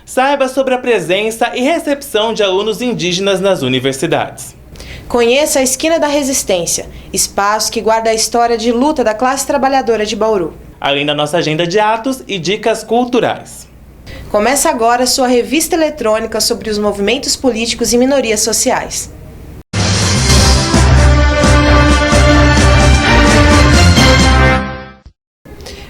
Saiba sobre a presença e recepção de alunos indígenas nas universidades. Conheça a Esquina da Resistência, espaço que guarda a história de luta da classe trabalhadora de Bauru. Além da nossa agenda de atos e dicas culturais. Começa agora sua revista eletrônica sobre os movimentos políticos e minorias sociais.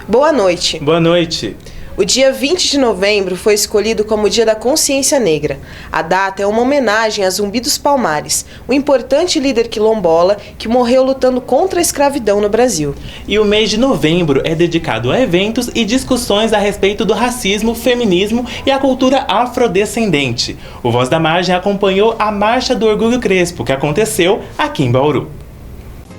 Boa noite. Boa noite. O dia 20 de novembro foi escolhido como o Dia da Consciência Negra. A data é uma homenagem a Zumbi dos Palmares, um importante líder quilombola que morreu lutando contra a escravidão no Brasil. E o mês de novembro é dedicado a eventos e discussões a respeito do racismo, feminismo e a cultura afrodescendente. O Voz da Margem acompanhou a Marcha do Orgulho Crespo, que aconteceu aqui em Bauru.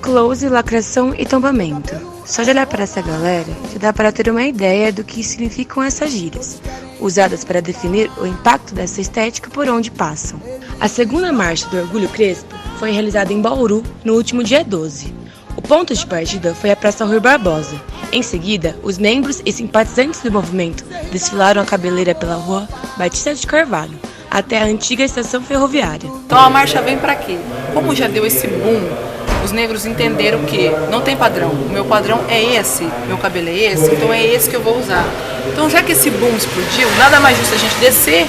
Close, lacração e tombamento. Só de olhar para essa galera, já dá para ter uma ideia do que significam essas gírias, usadas para definir o impacto dessa estética por onde passam. A segunda marcha do Orgulho Crespo foi realizada em Bauru no último dia 12. O ponto de partida foi a Praça Rui Barbosa. Em seguida, os membros e simpatizantes do movimento desfilaram a cabeleira pela rua Batista de Carvalho, até a antiga estação ferroviária. Então a marcha vem para quê? Como já deu esse boom, os negros entenderam que não tem padrão, o meu padrão é esse, meu cabelo é esse, então é esse que eu vou usar. Então já que esse boom explodiu, nada mais justo a gente descer,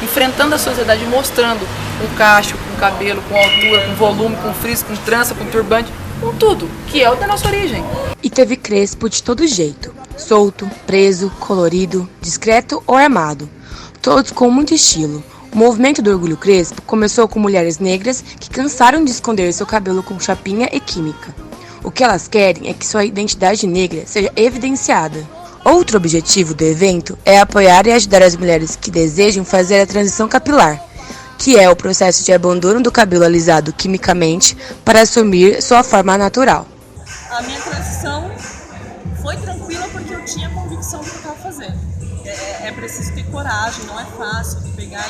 enfrentando a sociedade, mostrando com cacho, com cabelo, com altura, com volume, com frizz, com trança, com turbante, com tudo, que é o da nossa origem. E teve crespo de todo jeito, solto, preso, colorido, discreto ou armado, todos com muito estilo. O movimento do Orgulho Crespo começou com mulheres negras que cansaram de esconder seu cabelo com chapinha e química. O que elas querem é que sua identidade negra seja evidenciada. Outro objetivo do evento é apoiar e ajudar as mulheres que desejam fazer a transição capilar, que é o processo de abandono do cabelo alisado quimicamente para assumir sua forma natural. A minha transição foi tranquila porque eu tinha convicção do que eu estava fazendo. É preciso ter coragem, não é fácil pegar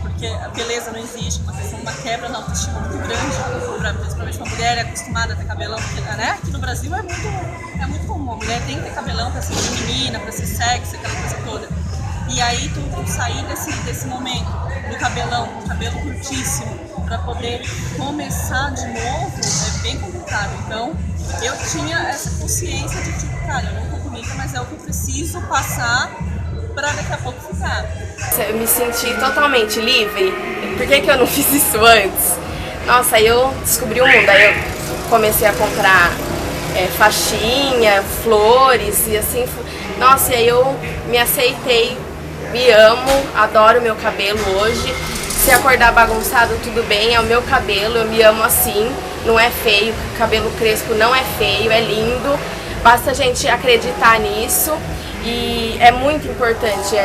porque a beleza não existe, uma questão da quebra na autoestima muito grande, principalmente uma mulher acostumada a ter cabelão, porque, né, aqui no Brasil é muito comum, a mulher tem que ter cabelão para ser feminina, para ser sexy, aquela coisa toda. E aí tu sair desse momento do cabelão, com o cabelo curtíssimo, para poder começar de novo, é bem complicado. Então eu tinha essa consciência de tipo, cara, eu não tô bonita, mas é o que eu preciso passar para daqui a pouco ficar. Eu me senti totalmente livre. Por que eu não fiz isso antes? Nossa, aí eu descobri o mundo. Aí eu comecei a comprar faixinha, flores e assim. Nossa, e aí eu me aceitei, me amo, adoro meu cabelo hoje. Se acordar bagunçado, tudo bem, é o meu cabelo, eu me amo assim. Não é feio, cabelo crespo não é feio, é lindo. Basta a gente acreditar nisso. E é muito importante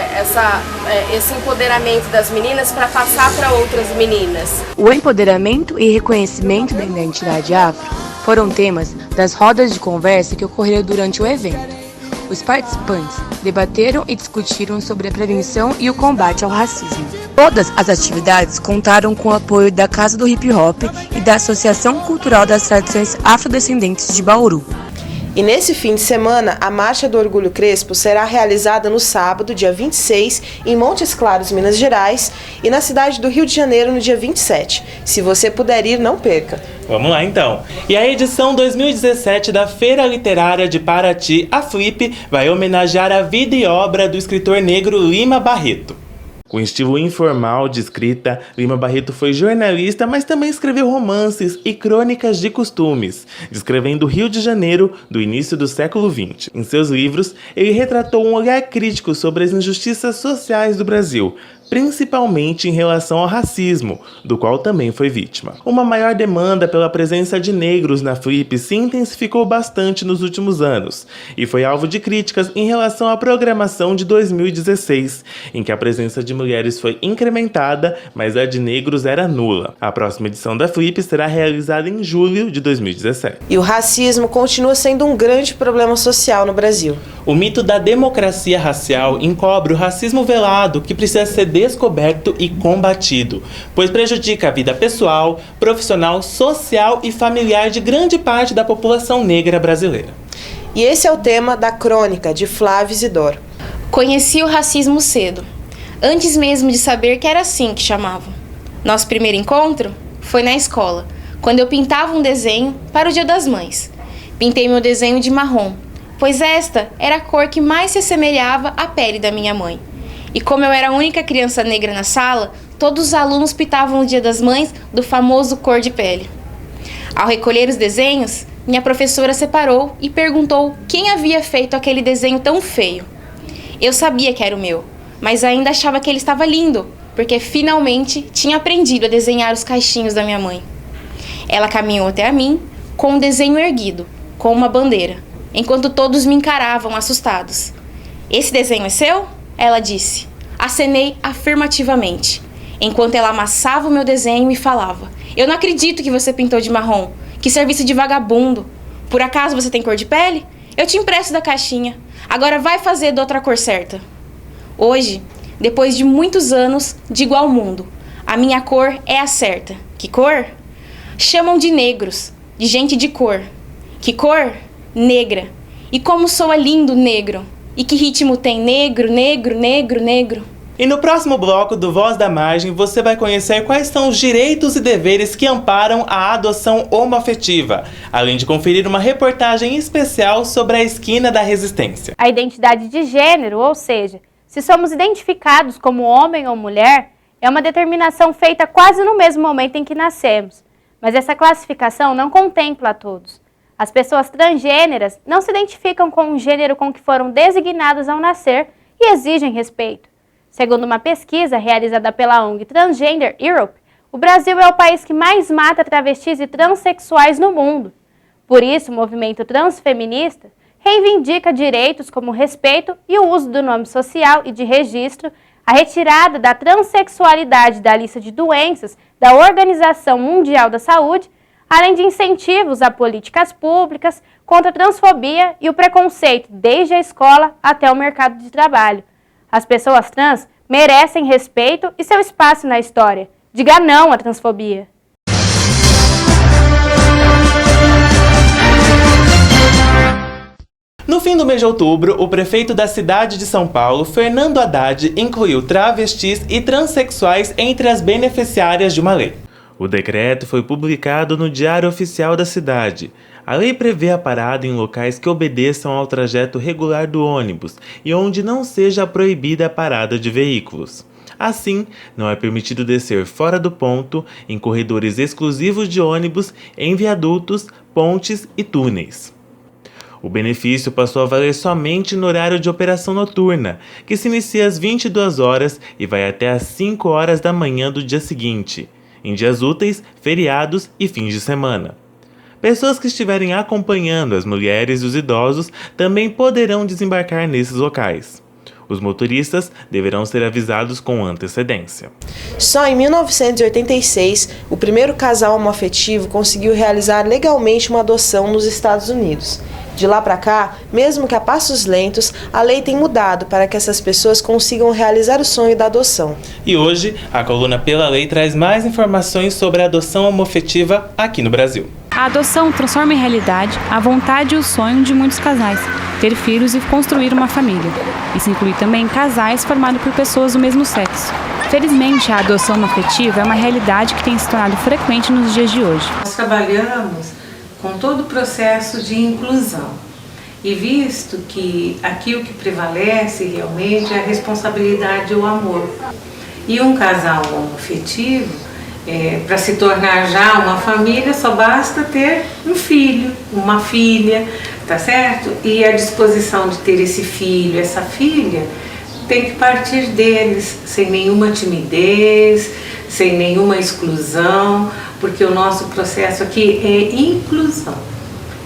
esse empoderamento das meninas para passar para outras meninas. O empoderamento e reconhecimento da identidade afro foram temas das rodas de conversa que ocorreram durante o evento. Os participantes debateram e discutiram sobre a prevenção e o combate ao racismo. Todas as atividades contaram com o apoio da Casa do Hip Hop e da Associação Cultural das Tradições Afrodescendentes de Bauru. E nesse fim de semana, a Marcha do Orgulho Crespo será realizada no sábado, dia 26, em Montes Claros, Minas Gerais, e na cidade do Rio de Janeiro, no dia 27. Se você puder ir, não perca. Vamos lá então. E a edição 2017 da Feira Literária de Paraty, a Flip, vai homenagear a vida e obra do escritor negro Lima Barreto. Com estilo informal de escrita, Lima Barreto foi jornalista, mas também escreveu romances e crônicas de costumes, descrevendo o Rio de Janeiro do início do século XX. Em seus livros, ele retratou um olhar crítico sobre as injustiças sociais do Brasil, principalmente em relação ao racismo, do qual também foi vítima. Uma maior demanda pela presença de negros na Flip se intensificou bastante nos últimos anos, e foi alvo de críticas em relação à programação de 2016, em que a presença de mulheres foi incrementada, mas a de negros era nula. A próxima edição da Flip será realizada em julho de 2017. E o racismo continua sendo um grande problema social no Brasil. O mito da democracia racial encobre o racismo velado que precisa ser descoberto e combatido, pois prejudica a vida pessoal, profissional, social e familiar de grande parte da população negra brasileira. E esse é o tema da crônica de Flávio Isidoro. Conheci o racismo cedo. antes mesmo de saber que era assim que chamavam. Nosso primeiro encontro foi na escola, quando eu pintava um desenho para o Dia das Mães. Pintei meu desenho de marrom, pois esta era a cor que mais se assemelhava à pele da minha mãe. E como eu era a única criança negra na sala, todos os alunos pintavam o Dia das Mães do famoso cor de pele. Ao recolher os desenhos, minha professora separou e perguntou quem havia feito aquele desenho tão feio. Eu sabia que era o meu, mas ainda achava que ele estava lindo, porque finalmente tinha aprendido a desenhar os caixinhos da minha mãe. Ela caminhou até a mim com um desenho erguido, com uma bandeira, enquanto todos me encaravam assustados. "Esse desenho é seu?" ela disse. Acenei afirmativamente, enquanto ela amassava o meu desenho e falava: "Eu não acredito que você pintou de marrom. Que serviço de vagabundo. Por acaso você tem cor de pele? Eu te empresto da caixinha. Agora vai fazer da outra cor certa." Hoje, depois de muitos anos, digo ao mundo: a minha cor é a certa. Que cor? Chamam de negros, de gente de cor. Que cor? Negra. E como soa lindo negro. E que ritmo tem negro, negro, negro, negro. E no próximo bloco do Voz da Margem, você vai conhecer quais são os direitos e deveres que amparam a adoção homoafetiva, além de conferir uma reportagem especial sobre a Esquina da Resistência. A identidade de gênero, ou seja, se somos identificados como homem ou mulher, é uma determinação feita quase no mesmo momento em que nascemos. Mas essa classificação não contempla a todos. As pessoas transgêneras não se identificam com o gênero com que foram designadas ao nascer e exigem respeito. Segundo uma pesquisa realizada pela ONG Transgender Europe, o Brasil é o país que mais mata travestis e transexuais no mundo. Por isso, o movimento transfeminista reivindica direitos como o respeito e o uso do nome social e de registro, a retirada da transexualidade da lista de doenças da Organização Mundial da Saúde, além de incentivos a políticas públicas contra a transfobia e o preconceito desde a escola até o mercado de trabalho. As pessoas trans merecem respeito e seu espaço na história. Diga não à transfobia. No fim do mês de outubro, o prefeito da cidade de São Paulo, Fernando Haddad, incluiu travestis e transexuais entre as beneficiárias de uma lei. O decreto foi publicado no Diário Oficial da cidade. A lei prevê a parada em locais que obedeçam ao trajeto regular do ônibus e onde não seja proibida a parada de veículos. Assim, não é permitido descer fora do ponto, em corredores exclusivos de ônibus, em viadutos, pontes e túneis. O benefício passou a valer somente no horário de operação noturna, que se inicia às 22 horas e vai até às 5 horas da manhã do dia seguinte, em dias úteis, feriados e fins de semana. Pessoas que estiverem acompanhando as mulheres e os idosos também poderão desembarcar nesses locais. Os motoristas deverão ser avisados com antecedência. Só em 1986, o primeiro casal homoafetivo conseguiu realizar legalmente uma adoção nos Estados Unidos. De lá para cá, mesmo que a passos lentos, a lei tem mudado para que essas pessoas consigam realizar o sonho da adoção. E hoje, a coluna Pela Lei traz mais informações sobre a adoção homoafetiva aqui no Brasil. A adoção transforma em realidade a vontade e o sonho de muitos casais, ter filhos e construir uma família. Isso inclui também casais formados por pessoas do mesmo sexo. Felizmente, a adoção homoafetiva é uma realidade que tem se tornado frequente nos dias de hoje. Nós trabalhamos com todo o processo de inclusão e visto que aqui o que prevalece realmente é a responsabilidade e o amor. E um casal homoafetivo, para se tornar já uma família, só basta ter um filho, uma filha, tá certo? E a disposição de ter esse filho, essa filha, tem que partir deles, sem nenhuma timidez, sem nenhuma exclusão, porque o nosso processo aqui é inclusão.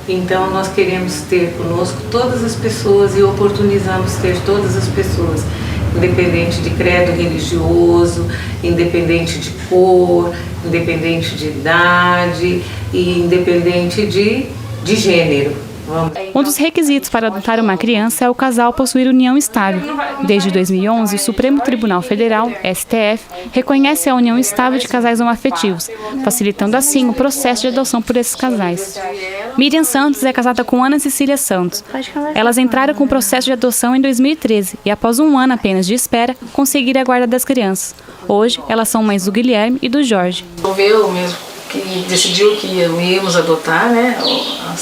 Então nós queremos ter conosco todas as pessoas e oportunizamos ter todas as pessoas, independente de credo religioso, independente de cor, independente de idade e independente de gênero. Um dos requisitos para adotar uma criança é o casal possuir união estável. Desde 2011, o Supremo Tribunal Federal, STF, reconhece a união estável de casais homoafetivos, facilitando assim o processo de adoção por esses casais. Miriam Santos é casada com Ana Cecília Santos. Elas entraram com o processo de adoção em 2013 e, após um ano apenas de espera, conseguiram a guarda das crianças. Hoje, elas são mães do Guilherme e do Jorge. Eu mesmo que decidiu que íamos adotar, né?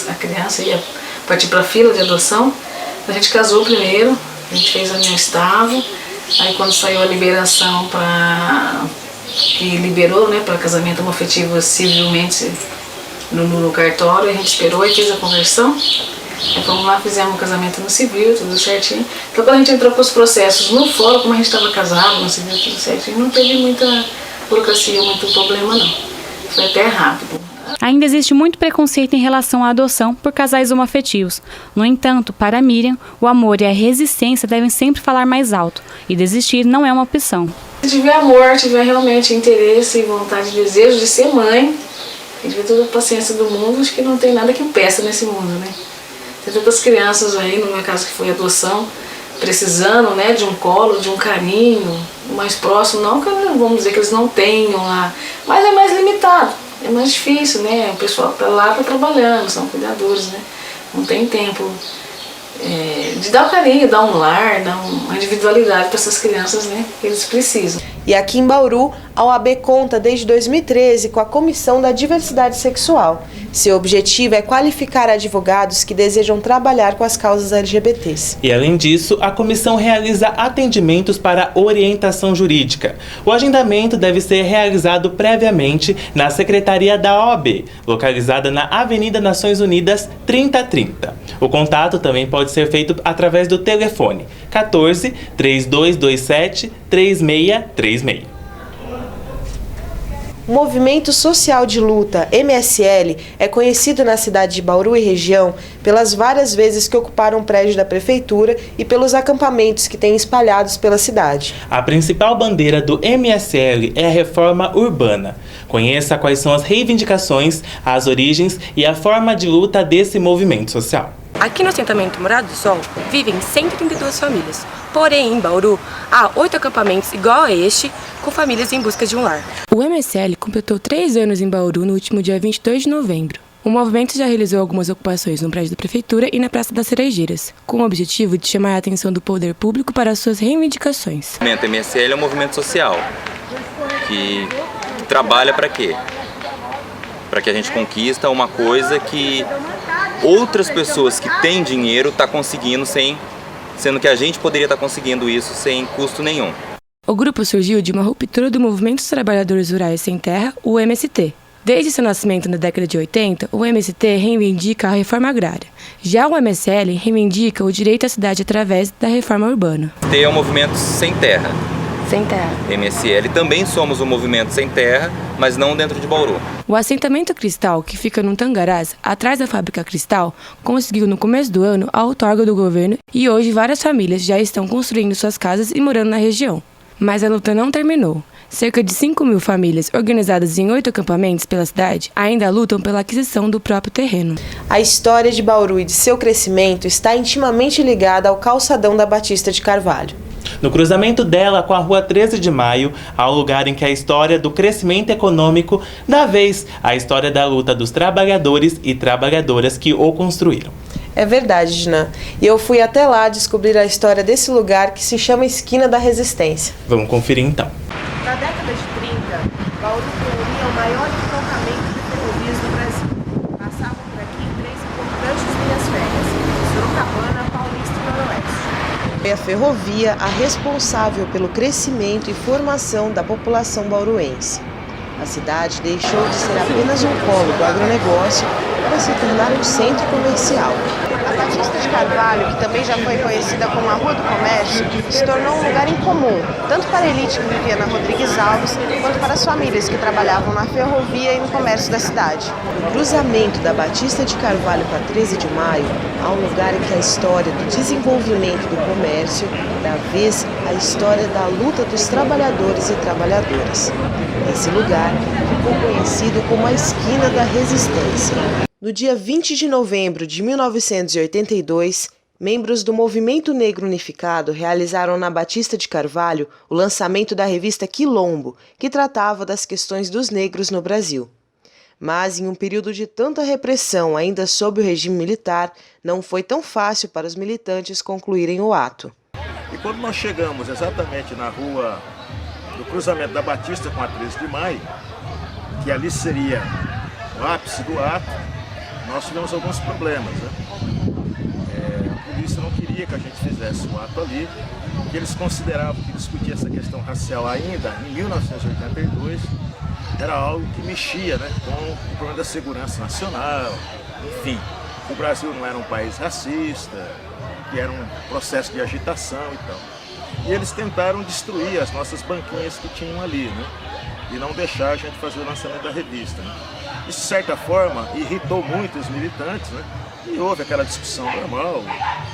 A criança ia partir para a fila de adoção. A gente casou primeiro, a gente fez a união estável. Aí quando saiu a liberação que liberou, né, para casamento homoafetivo civilmente no cartório, a gente esperou e fez a conversão. Aí fomos lá, fizemos o casamento no civil, tudo certinho. Então quando a gente entrou para os processos no fórum, como a gente estava casado, no civil, tudo certinho, não teve muita burocracia, muito problema não. Foi até rápido. Ainda existe muito preconceito em relação à adoção por casais homoafetivos. No entanto, para Miriam, o amor e a resistência devem sempre falar mais alto, e desistir não é uma opção. Se tiver amor, tiver realmente interesse, vontade, desejo de ser mãe, e tiver toda a paciência do mundo, acho que não tem nada que impeça nesse mundo, né? Tem tantas crianças aí, no meu caso que foi adoção, precisando, né, de um colo, de um carinho mais próximo, não que vamos dizer que eles não tenham lá, mas é mais limitado. É mais difícil, né? O pessoal que tá lá tá trabalhando, são cuidadores, né? Não tem tempo de dar um carinho, dar um lar, dar uma individualidade para essas crianças, né? Que eles precisam. E aqui em Bauru, a OAB conta desde 2013 com a Comissão da Diversidade Sexual. Seu objetivo é qualificar advogados que desejam trabalhar com as causas LGBTs. E além disso, a comissão realiza atendimentos para orientação jurídica. O agendamento deve ser realizado previamente na Secretaria da OAB, localizada na Avenida Nações Unidas 3030. O contato também pode ser feito através do telefone 14 3227 3636. O Movimento Social de Luta, MSL, é conhecido na cidade de Bauru e região pelas várias vezes que ocuparam o prédio da prefeitura e pelos acampamentos que têm espalhados pela cidade. A principal bandeira do MSL é a reforma urbana. Conheça quais são as reivindicações, as origens e a forma de luta desse movimento social. Aqui no assentamento Morada do Sol vivem 132 famílias, porém em Bauru há 8 acampamentos igual a este, com famílias em busca de um lar. O MSL completou 3 anos em Bauru no último dia 22 de novembro. O movimento já realizou algumas ocupações no prédio da prefeitura e na Praça das Cerejeiras, com o objetivo de chamar a atenção do poder público para as suas reivindicações. O movimento MSL é um movimento social que trabalha para quê? Para que a gente conquista uma coisa que outras pessoas que têm dinheiro estão conseguindo sendo que a gente poderia estar conseguindo isso sem custo nenhum. O grupo surgiu de uma ruptura do Movimento dos Trabalhadores Rurais Sem Terra, o MST. Desde seu nascimento na década de 80, o MST reivindica a reforma agrária. Já o MSL reivindica o direito à cidade através da reforma urbana. O MST é um movimento sem terra. Sem terra. MSL também somos um movimento sem terra, mas não dentro de Bauru. O assentamento Cristal, que fica no Tangarás, atrás da fábrica Cristal, conseguiu no começo do ano a outorga do governo e hoje várias famílias já estão construindo suas casas e morando na região. Mas a luta não terminou. Cerca de 5.000 famílias, organizadas em 8 acampamentos pela cidade, ainda lutam pela aquisição do próprio terreno. A história de Bauru e de seu crescimento está intimamente ligada ao calçadão da Batista de Carvalho. No cruzamento dela com a Rua 13 de Maio, há um lugar em que a história do crescimento econômico dá vez à história da luta dos trabalhadores e trabalhadoras que o construíram. É verdade, Dinan. E eu fui até lá descobrir a história desse lugar que se chama Esquina da Resistência. Vamos conferir então. Na década de 30, Bauru reunia o maior entroncamento de ferrovias do Brasil. Passavam por aqui 3 importantes linhas férreas: Sorocabana, Paulista e Noroeste. Foi a ferrovia a responsável pelo crescimento e formação da população bauruense. A cidade deixou de ser apenas um polo do agronegócio para se tornar um centro comercial. A Batista de Carvalho, que também já foi conhecida como a Rua do Comércio, se tornou um lugar incomum, tanto para a elite que vivia na Rodrigues Alves, quanto para as famílias que trabalhavam na ferrovia e no comércio da cidade. No cruzamento da Batista de Carvalho com a 13 de Maio, há um lugar em que a história do desenvolvimento do comércio dá vez à história da luta dos trabalhadores e trabalhadoras. Esse lugar ficou conhecido como a Esquina da Resistência. No dia 20 de novembro de 1982, membros do Movimento Negro Unificado realizaram na Batista de Carvalho o lançamento da revista Quilombo, que tratava das questões dos negros no Brasil. Mas, em um período de tanta repressão, ainda sob o regime militar, não foi tão fácil para os militantes concluírem o ato. E quando nós chegamos exatamente na rua do cruzamento da Batista com a 13 de Maio, que ali seria o ápice do ato, nós tivemos alguns problemas, né? A polícia não queria que a gente fizesse o ato ali, porque eles consideravam que discutir essa questão racial ainda em 1982 era algo que mexia, né, com o problema da segurança nacional, enfim, o Brasil não era um país racista, que era um processo de agitação e tal. E eles tentaram destruir as nossas banquinhas que tinham ali, né, e não deixar a gente fazer o lançamento da revista, né. Isso, de certa forma, irritou muito os militantes, né, e houve aquela discussão normal,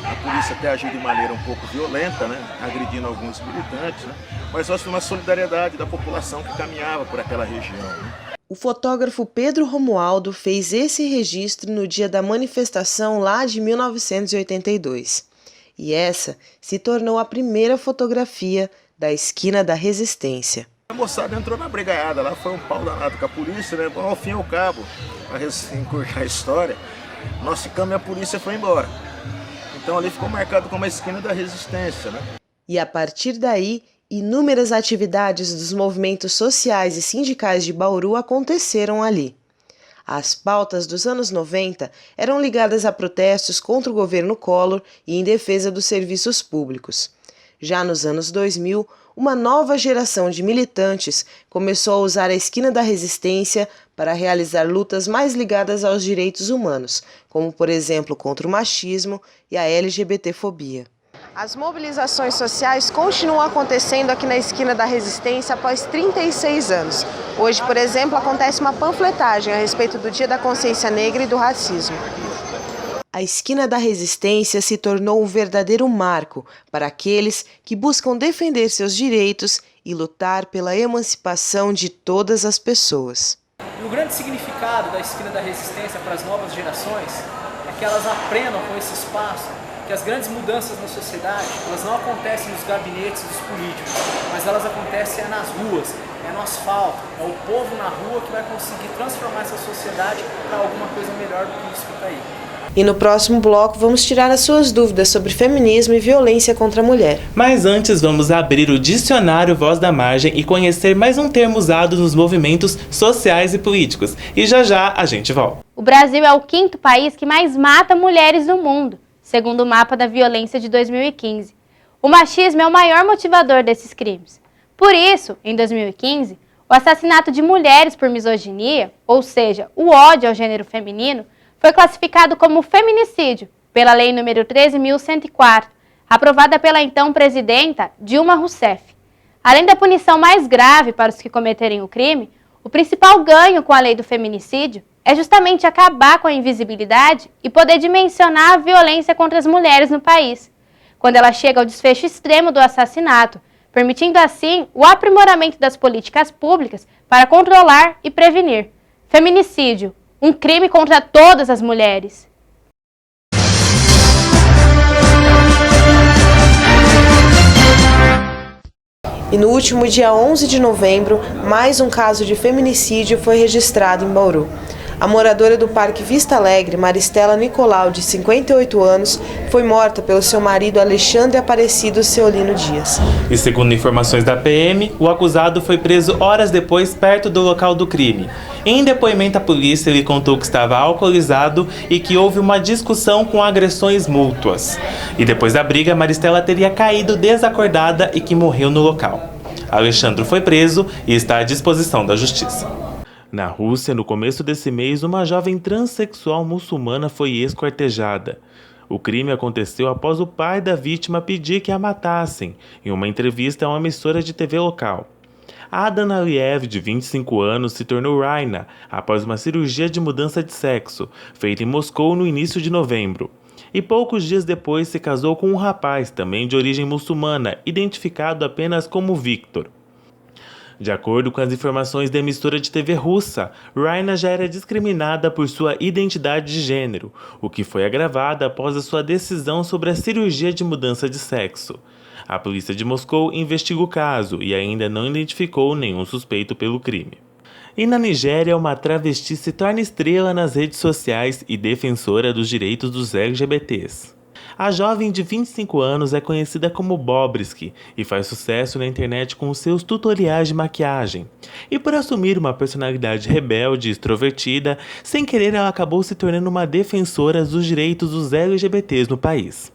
a polícia até agiu de maneira um pouco violenta, né, agredindo alguns militantes, né, mas nós tivemos uma solidariedade da população que caminhava por aquela região, né. O fotógrafo Pedro Romualdo fez esse registro no dia da manifestação lá de 1982. E essa se tornou a primeira fotografia da Esquina da Resistência. A moçada entrou na brigaiada lá, foi um pau danado com a polícia, né? Bom, ao fim e ao cabo, para encurtar a história, nós ficamos e a polícia foi embora. Então ali ficou marcado como a Esquina da Resistência, né? E a partir daí, inúmeras atividades dos movimentos sociais e sindicais de Bauru aconteceram ali. As pautas dos anos 90 eram ligadas a protestos contra o governo Collor e em defesa dos serviços públicos. Já nos anos 2000, uma nova geração de militantes começou a usar a Esquina da Resistência para realizar lutas mais ligadas aos direitos humanos, como, por exemplo, contra o machismo e a LGBTfobia. As mobilizações sociais continuam acontecendo aqui na Esquina da Resistência após 36 anos. Hoje, por exemplo, acontece uma panfletagem a respeito do Dia da Consciência Negra e do racismo. A Esquina da Resistência se tornou um verdadeiro marco para aqueles que buscam defender seus direitos e lutar pela emancipação de todas as pessoas. E o grande significado da Esquina da Resistência para as novas gerações é que elas aprendam com esse espaço que as grandes mudanças na sociedade, elas não acontecem nos gabinetes dos políticos, mas elas acontecem nas ruas, no asfalto, é o povo na rua que vai conseguir transformar essa sociedade para alguma coisa melhor do que isso que está aí. E no próximo bloco vamos tirar as suas dúvidas sobre feminismo e violência contra a mulher. Mas antes vamos abrir o dicionário Voz da Margem e conhecer mais um termo usado nos movimentos sociais e políticos. E já já a gente volta. O Brasil é o 5º país que mais mata mulheres no mundo, segundo o mapa da violência de 2015. O machismo é o maior motivador desses crimes. Por isso, em 2015, o assassinato de mulheres por misoginia, ou seja, o ódio ao gênero feminino, foi classificado como feminicídio pela Lei nº 13.104, aprovada pela então presidenta Dilma Rousseff. Além da punição mais grave para os que cometerem o crime, o principal ganho com a lei do feminicídio é justamente acabar com a invisibilidade e poder dimensionar a violência contra as mulheres no país, quando ela chega ao desfecho extremo do assassinato, permitindo assim o aprimoramento das políticas públicas para controlar e prevenir. Feminicídio, um crime contra todas as mulheres. E no último dia 11 de novembro, mais um caso de feminicídio foi registrado em Bauru. A moradora do Parque Vista Alegre, Maristela Nicolau, de 58 anos, foi morta pelo seu marido Alexandre Aparecido Ceolino Dias. E segundo informações da PM, o acusado foi preso horas depois perto do local do crime. Em depoimento à polícia, ele contou que estava alcoolizado e que houve uma discussão com agressões mútuas. E depois da briga, Maristela teria caído desacordada e que morreu no local. Alexandre foi preso e está à disposição da justiça. Na Rússia, no começo desse mês, uma jovem transexual muçulmana foi esquartejada. O crime aconteceu após o pai da vítima pedir que a matassem, em uma entrevista a uma emissora de TV local. Adam Aliev, de 25 anos, se tornou Raina após uma cirurgia de mudança de sexo, feita em Moscou no início de novembro. E poucos dias depois se casou com um rapaz, também de origem muçulmana, identificado apenas como Victor. De acordo com as informações da emissora de TV russa, Raina já era discriminada por sua identidade de gênero, o que foi agravado após a sua decisão sobre a cirurgia de mudança de sexo. A polícia de Moscou investiga o caso e ainda não identificou nenhum suspeito pelo crime. E na Nigéria, uma travesti se torna estrela nas redes sociais e defensora dos direitos dos LGBTs. A jovem de 25 anos é conhecida como Bobrisky e faz sucesso na internet com os seus tutoriais de maquiagem. E por assumir uma personalidade rebelde e extrovertida, sem querer ela acabou se tornando uma defensora dos direitos dos LGBTs no país.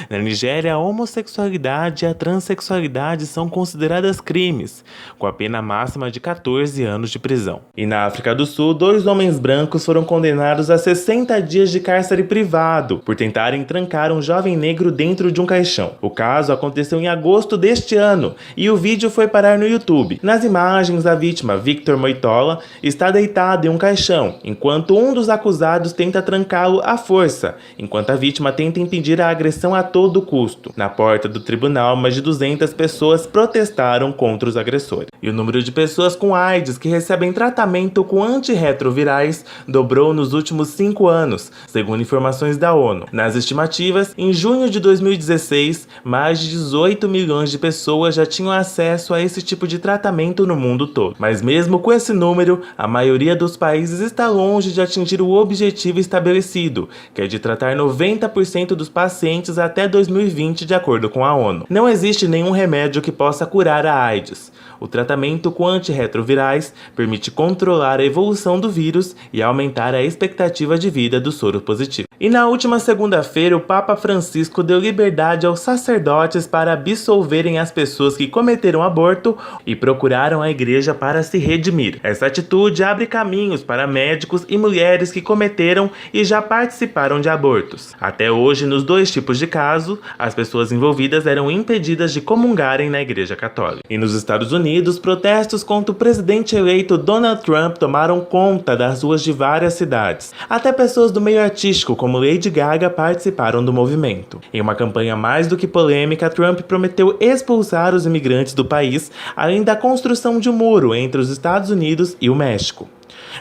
Na Nigéria, a homossexualidade e a transexualidade são consideradas crimes, com a pena máxima de 14 anos de prisão. E na África do Sul, 2 homens brancos foram condenados a 60 dias de cárcere privado por tentarem trancar um jovem negro dentro de um caixão. O caso aconteceu em agosto deste ano e o vídeo foi parar no YouTube. Nas imagens, a vítima, Victor Moitola, está deitado em um caixão, enquanto um dos acusados tenta trancá-lo à força, enquanto a vítima tenta impedir a agressão a todo custo. Na porta do tribunal, mais de 200 pessoas protestaram contra os agressores. E o número de pessoas com AIDS que recebem tratamento com antirretrovirais dobrou nos últimos 5 anos, segundo informações da ONU. Nas estimativas, em junho de 2016, mais de 18 milhões de pessoas já tinham acesso a esse tipo de tratamento no mundo todo. Mas mesmo com esse número, a maioria dos países está longe de atingir o objetivo estabelecido, que é de tratar 90% dos pacientes até 2020, de acordo com a ONU. Não existe nenhum remédio que possa curar a AIDS. O tratamento com antirretrovirais permite controlar a evolução do vírus e aumentar a expectativa de vida do soro positivo. E na última segunda-feira, o Papa Francisco deu liberdade aos sacerdotes para absolverem as pessoas que cometeram aborto e procuraram a igreja para se redimir. Essa atitude abre caminhos para médicos e mulheres que cometeram e já participaram de abortos. Até hoje, nos 2 tipos de caso, as pessoas envolvidas eram impedidas de comungarem na Igreja Católica. E nos Estados Unidos, protestos contra o presidente eleito Donald Trump tomaram conta das ruas de várias cidades. Até pessoas do meio artístico, como Lady Gaga, participaram do movimento. Em uma campanha mais do que polêmica, Trump prometeu expulsar os imigrantes do país, além da construção de um muro entre os Estados Unidos e o México.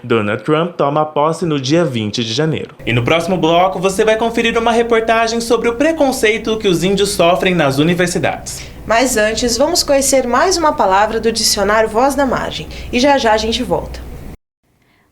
Donald Trump toma posse no dia 20 de janeiro. E no próximo bloco você vai conferir uma reportagem sobre o preconceito que os índios sofrem nas universidades. Mas antes, vamos conhecer mais uma palavra do dicionário Voz da Margem. E já já a gente volta.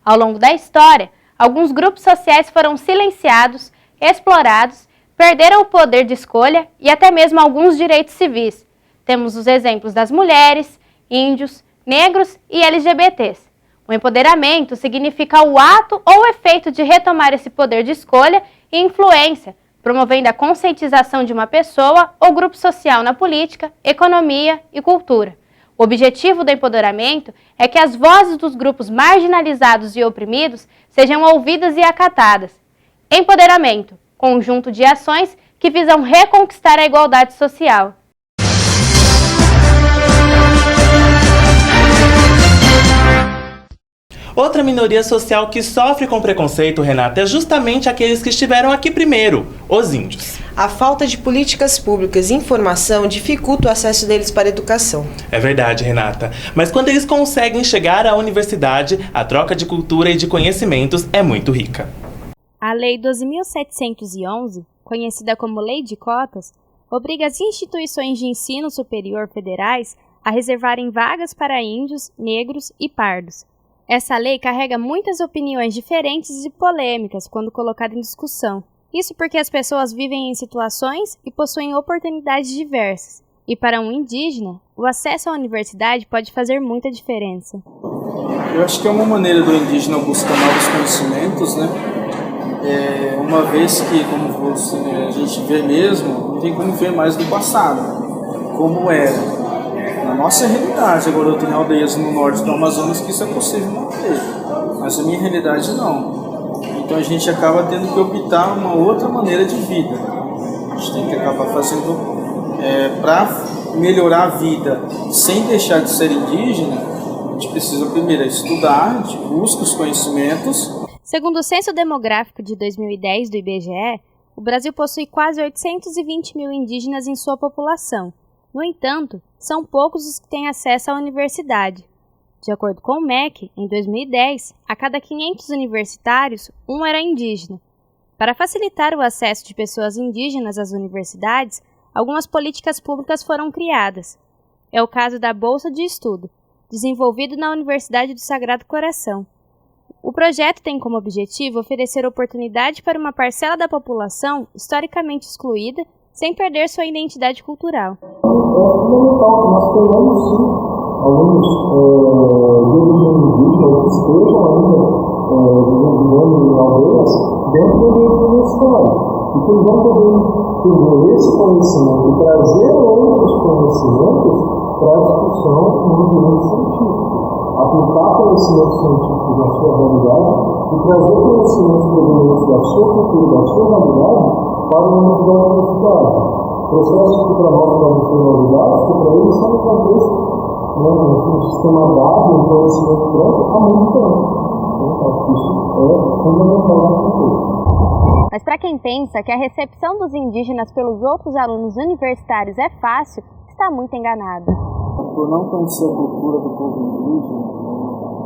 Ao longo da história, alguns grupos sociais foram silenciados, explorados, perderam o poder de escolha e até mesmo alguns direitos civis. Temos os exemplos das mulheres, índios, negros e LGBTs. O empoderamento significa o ato ou efeito de retomar esse poder de escolha e influência, promovendo a conscientização de uma pessoa ou grupo social na política, economia e cultura. O objetivo do empoderamento é que as vozes dos grupos marginalizados e oprimidos sejam ouvidas e acatadas. Empoderamento, conjunto de ações que visam reconquistar a igualdade social. Outra minoria social que sofre com preconceito, Renata, é justamente aqueles que estiveram aqui primeiro, os índios. A falta de políticas públicas e informação dificulta o acesso deles para a educação. É verdade, Renata. Mas quando eles conseguem chegar à universidade, a troca de cultura e de conhecimentos é muito rica. A Lei 12.711, conhecida como Lei de Cotas, obriga as instituições de ensino superior federais a reservarem vagas para índios, negros e pardos. Essa lei carrega muitas opiniões diferentes e polêmicas quando colocada em discussão. Isso porque as pessoas vivem em situações e possuem oportunidades diversas. E para um indígena, o acesso à universidade pode fazer muita diferença. Eu acho que é uma maneira do indígena buscar novos conhecimentos, né? Uma vez que, como a gente vê mesmo, não tem como ver mais do passado, como era. Na nossa realidade, agora eu tenho aldeias no norte do Amazonas que isso é possível manter, mas a minha realidade não. Então a gente acaba tendo que optar uma outra maneira de vida. A gente tem que acabar fazendo para melhorar a vida sem deixar de ser indígena. A gente precisa primeiro estudar, a gente busca os conhecimentos. Segundo o Censo Demográfico de 2010 do IBGE, o Brasil possui quase 820 mil indígenas em sua população. No entanto, são poucos os que têm acesso à universidade. De acordo com o MEC, em 2010, a cada 500 universitários, um era indígena. Para facilitar o acesso de pessoas indígenas às universidades, algumas políticas públicas foram criadas. É o caso da Bolsa de Estudo. desenvolvido na Universidade do Sagrado Coração. O projeto tem como objetivo oferecer oportunidade para uma parcela da população historicamente excluída, sem perder sua identidade cultural. É fundamental que nós tenhamos, sim, alunos de origem indígena que estejam ainda vivendo em aldeias dentro do ambiente universitário. E que eles vão poder ter esse conhecimento e trazer outros conhecimentos para a discussão no ambiente científico. Aplicar conhecimento científico da sua realidade e trazer conhecimento proveniente da sua cultura, da sua realidade, para o mundo da universidade. Processos que para nós podem ser novidades, que para eles são um contexto, um sistema dado, um conhecimento pronto há muito tempo. Então, acho que isso é fundamental no contexto. Mas para quem pensa que a recepção dos indígenas pelos outros alunos universitários é fácil, está muito enganado. Por não conhecer a cultura do povo indígena,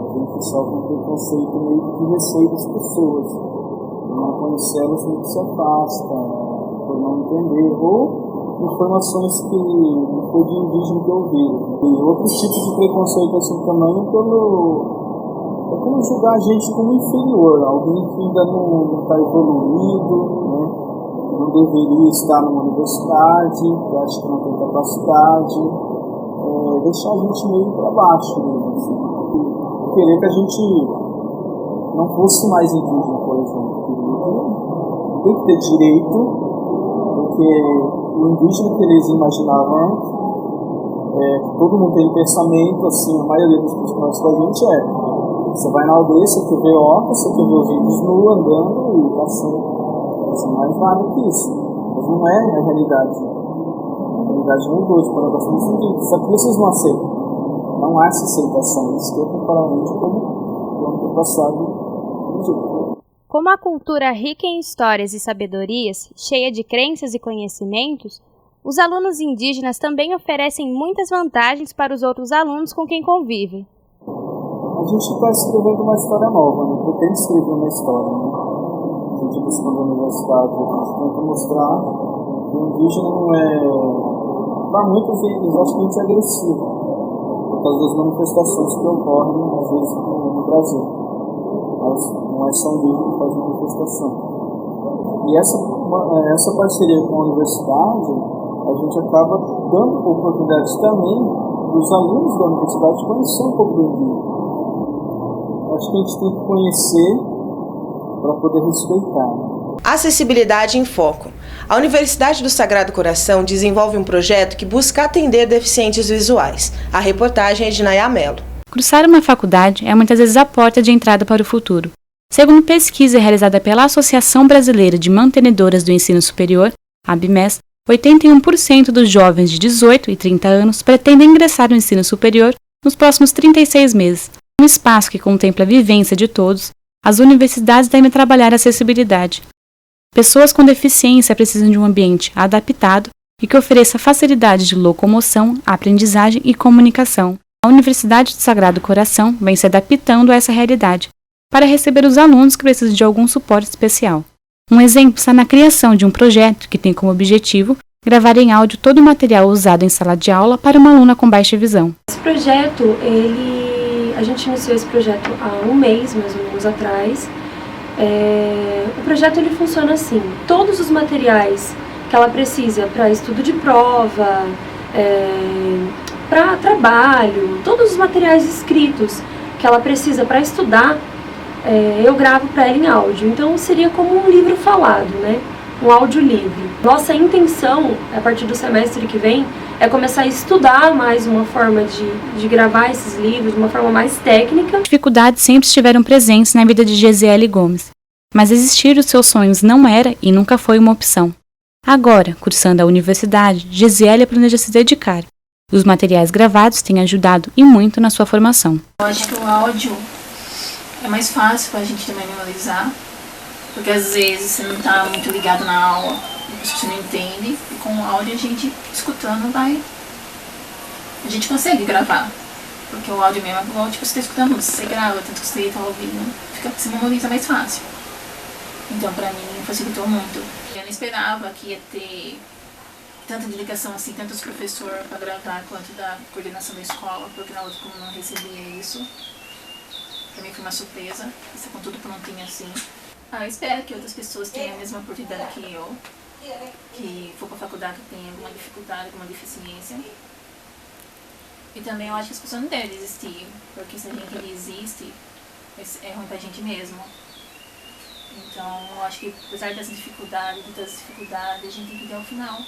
a gente sofre um preconceito meio que de receio das pessoas. Por não conhecê-las, meio que se afasta, por não entender, ou informações que não foi de indígena que ouviram. E outros tipos de preconceito assim também é como julgar a gente como inferior, alguém que ainda não está evoluído, né? Que não deveria estar numa universidade, que acha que não tem capacidade, deixar a gente meio para baixo mesmo, assim. E querer que a gente não fosse mais indígena, por exemplo. Tem que ter direito, porque o indígena que eles imaginavam antes, que todo mundo tem pensamento, assim, a maioria dos principais da gente você vai na aldeia, você quer ver oca, você quer ver os índios nus andando e caçando. Não é mais nada que isso. Mas não é a realidade. A realidade mudou de para bastante sentido. Só que vocês não aceitam. Não há essa aceitação. Isso que é comparamente como o ano passado. Como a cultura rica em histórias e sabedorias, cheia de crenças e conhecimentos, os alunos indígenas também oferecem muitas vantagens para os outros alunos com quem convivem. A gente está escrevendo uma história nova, né? Pretende escrever uma história, né? A gente buscando a universidade, a gente tenta mostrar que o indígena não é... Para muitos eles acham que a gente é agressivo, por causa das manifestações que ocorrem, às vezes, no Brasil. Mas não é só o indígena que faz manifestação. E essa parceria com a universidade, a gente acaba dando oportunidades também dos alunos da universidade conhecer um pouco do indígena. Acho que a gente tem que conhecer para poder respeitar. Acessibilidade em Foco. A Universidade do Sagrado Coração desenvolve um projeto que busca atender deficientes visuais. A reportagem é de Nayá Mello. Cursar uma faculdade é muitas vezes a porta de entrada para o futuro. Segundo pesquisa realizada pela Associação Brasileira de Mantenedoras do Ensino Superior, ABMES, 81% dos jovens de 18 e 30 anos pretendem ingressar no ensino superior nos próximos 36 meses. Um espaço que contempla a vivência de todos, as universidades devem trabalhar a acessibilidade. Pessoas com deficiência precisam de um ambiente adaptado e que ofereça facilidade de locomoção, aprendizagem e comunicação. A Universidade do Sagrado Coração vem se adaptando a essa realidade para receber os alunos que precisam de algum suporte especial. Um exemplo está na criação de um projeto que tem como objetivo gravar em áudio todo o material usado em sala de aula para uma aluna com baixa visão. Esse projeto, a gente iniciou esse projeto há um mês, mais ou menos, atrás. O projeto ele funciona assim: todos os materiais que ela precisa para estudo de prova, para trabalho, todos os materiais escritos que ela precisa para estudar, eu gravo para ela em áudio. Então seria como um livro falado, né? Um áudio livre. Nossa intenção, a partir do semestre que vem, é começar a estudar mais uma forma de gravar esses livros, uma forma mais técnica. Dificuldades sempre estiveram presentes na vida de Gesiele Gomes, mas existir os seus sonhos não era e nunca foi uma opção. Agora, cursando a universidade, Gesiele planeja se dedicar. Os materiais gravados têm ajudado e muito na sua formação. Eu acho que o áudio é mais fácil para a gente também memorizar, porque às vezes você não está muito ligado na aula, você não entende, e com o áudio a gente escutando a gente consegue gravar, porque o áudio mesmo é igual, tipo, você está escutando, você grava, tanto que você está ouvindo, você memoriza mais fácil. Então para mim facilitou muito. Eu não esperava que ia ter tanta dedicação assim, tanto dos professores para gravar quanto da coordenação da escola, porque na outra como não recebia isso. Pra mim foi uma surpresa, isso com tudo prontinho assim. Eu espero que outras pessoas tenham a mesma oportunidade que eu, que for para a faculdade que tem alguma dificuldade, alguma deficiência. E também eu acho que as pessoas não devem desistir, porque se a gente desiste, é ruim pra gente mesmo. Então, eu acho que apesar das dificuldades, a gente tem que ir ao final.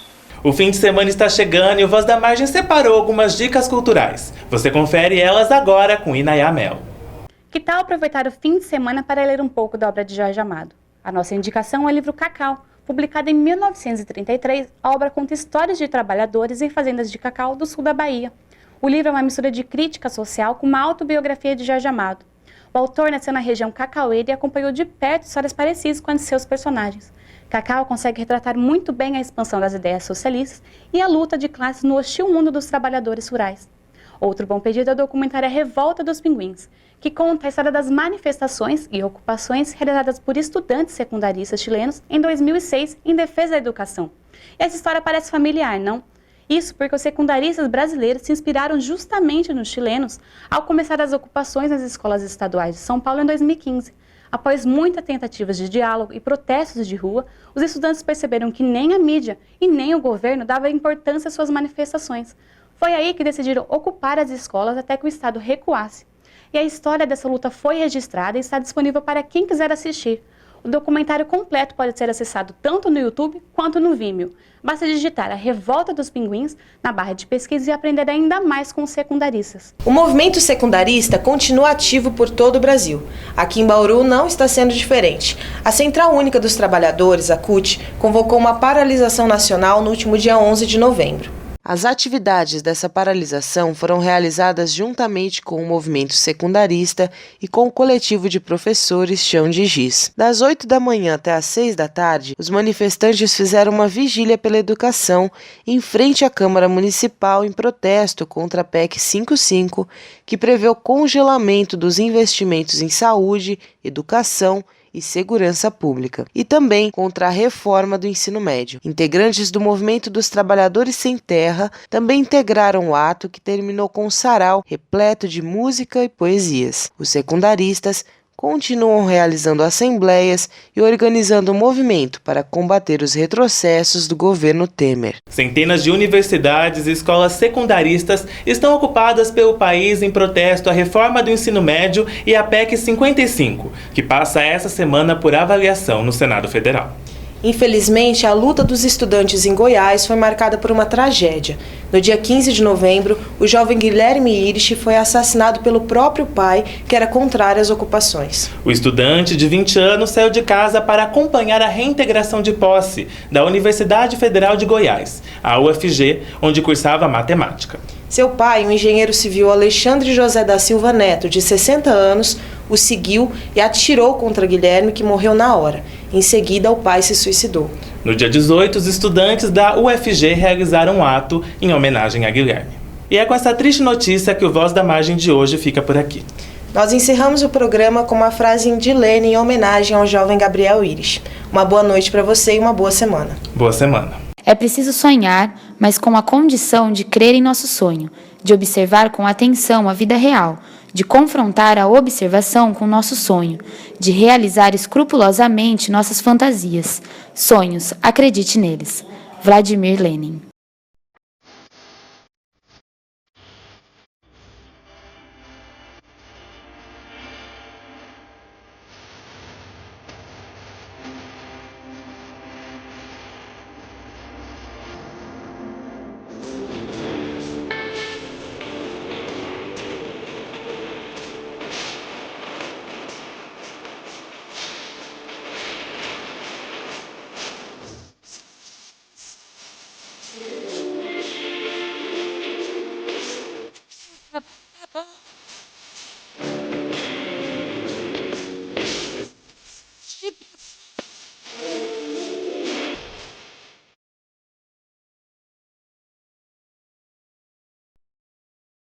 O fim de semana está chegando e o Voz da Margem separou algumas dicas culturais. Você confere elas agora com Inaya Mel. Que tal aproveitar o fim de semana para ler um pouco da obra de Jorge Amado? A nossa indicação é o livro Cacau. Publicada em 1933, a obra conta histórias de trabalhadores em fazendas de cacau do sul da Bahia. O livro é uma mistura de crítica social com uma autobiografia de Jorge Amado. O autor nasceu na região cacaueira e acompanhou de perto histórias parecidas com as de seus personagens. Cacau consegue retratar muito bem a expansão das ideias socialistas e a luta de classes no hostil mundo dos trabalhadores rurais. Outro bom pedido é o documentário A Revolta dos Pinguins, que conta a história das manifestações e ocupações realizadas por estudantes secundaristas chilenos em 2006 em defesa da educação. E essa história parece familiar, não? Isso porque os secundaristas brasileiros se inspiraram justamente nos chilenos ao começar as ocupações nas escolas estaduais de São Paulo em 2015. Após muitas tentativas de diálogo e protestos de rua, os estudantes perceberam que nem a mídia e nem o governo davam importância às suas manifestações. Foi aí que decidiram ocupar as escolas até que o Estado recuasse. E a história dessa luta foi registrada e está disponível para quem quiser assistir. O documentário completo pode ser acessado tanto no YouTube quanto no Vimeo. Basta digitar A Revolta dos Pinguins na barra de pesquisa e aprender ainda mais com os secundaristas. O movimento secundarista continua ativo por todo o Brasil. Aqui em Bauru não está sendo diferente. A Central Única dos Trabalhadores, a CUT, convocou uma paralisação nacional no último dia 11 de novembro. As atividades dessa paralisação foram realizadas juntamente com o movimento secundarista e com o coletivo de professores Chão de Giz. Das 8 da manhã até as 6 da tarde, os manifestantes fizeram uma vigília pela educação em frente à Câmara Municipal em protesto contra a PEC 55, que prevê o congelamento dos investimentos em saúde, educação e segurança pública, e também contra a reforma do ensino médio. Integrantes do Movimento dos Trabalhadores Sem Terra também integraram o ato, que terminou com um sarau repleto de música e poesias. Os secundaristas continuam realizando assembleias e organizando um movimento para combater os retrocessos do governo Temer. Centenas de universidades e escolas secundaristas estão ocupadas pelo país em protesto à reforma do ensino médio e à PEC 55, que passa essa semana por avaliação no Senado Federal. Infelizmente, a luta dos estudantes em Goiás foi marcada por uma tragédia. No dia 15 de novembro, o jovem Guilherme Irish foi assassinado pelo próprio pai, que era contrário às ocupações. O estudante de 20 anos saiu de casa para acompanhar a reintegração de posse da Universidade Federal de Goiás, a UFG, onde cursava matemática. Seu pai, o engenheiro civil Alexandre José da Silva Neto, de 60 anos, o seguiu e atirou contra Guilherme, que morreu na hora. Em seguida, o pai se suicidou. No dia 18, os estudantes da UFG realizaram um ato em homenagem a Guilherme. E é com essa triste notícia que o Voz da Margem de hoje fica por aqui. Nós encerramos o programa com uma frase de Lene em homenagem ao jovem Gabriel Irish. Uma boa noite para você e uma boa semana. Boa semana. É preciso sonhar, mas com a condição de crer em nosso sonho, de observar com atenção a vida real, de confrontar a observação com nosso sonho, de realizar escrupulosamente nossas fantasias. Sonhos, acredite neles. Vladimir Lenin.